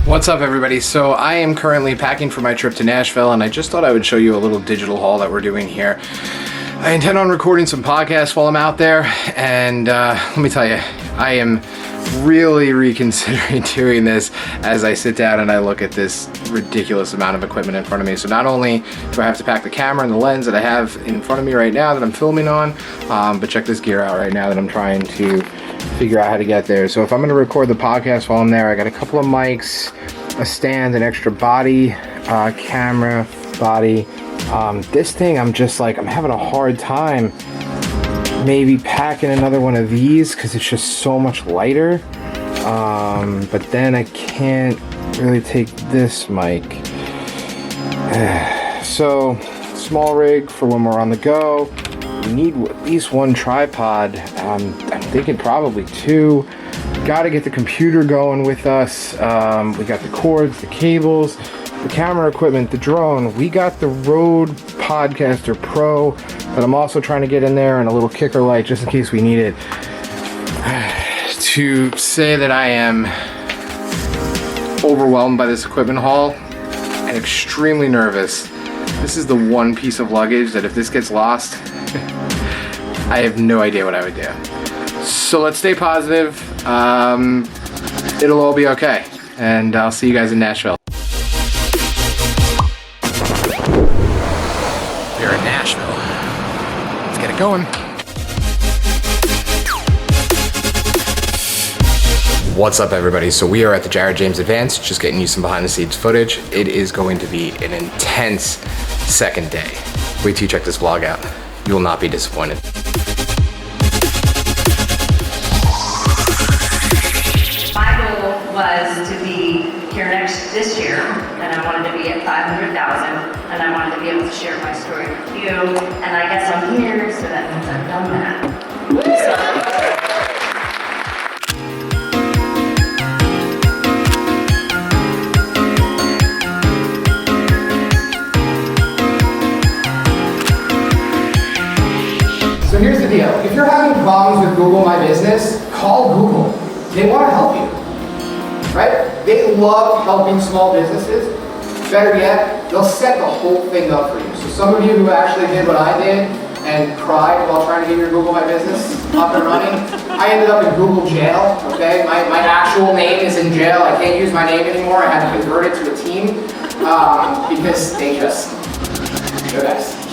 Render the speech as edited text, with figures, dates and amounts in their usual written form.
What's up everybody? So I am currently packing for my trip to Nashville, and I just thought I would show you a little digital haul that we're doing here. I intend on recording some podcasts while I'm out there, and let me tell you, I am really reconsidering doing this as I sit down and I look at this ridiculous amount of equipment in front of me. So not only do I have to pack the camera and the lens that I have in front of me right now that I'm filming on, but check this gear out right now that I'm trying to figure out how to get there. So if I'm going to record the podcast while I'm there, I got a couple of mics, a stand, an extra body, camera, body. This thing, I'm having a hard time maybe packing another one of these because it's just so much lighter. But then I can't really take this mic. So, small rig for when we're on the go. We need at least one tripod. I'm thinking probably two. Got to get the computer going with us. We got the cords, the cables, the camera equipment, the drone. We got the Rode Podcaster Pro that I'm also trying to get in there, and a little kicker light just in case we need it. To say that I am overwhelmed by this equipment haul and extremely nervous. This is the one piece of luggage that if this gets lost, I have no idea what I would do. So let's stay positive. It'll all be okay. And I'll see you guys in Nashville. We're in Nashville. Let's get it going. What's up everybody? So we are at the Jared James Advance, just getting you some behind the scenes footage. It is going to be an intense second day. Wait till you check this vlog out. You will not be disappointed. My goal was to be here this year, and I wanted to be at 500,000, and I wanted to be able to share my story with you, and I guess I'm here, so that means I've done that. So here's the deal. If you're having problems with Google My Business, call Google. They want to help you, right? They love helping small businesses. Better yet, they'll set the whole thing up for you. So some of you who actually did what I did and cried while trying to get your Google My Business up and running, I ended up in Google jail, okay? My actual name is in jail. I can't use my name anymore. I had to convert it to a team because they just, they're best.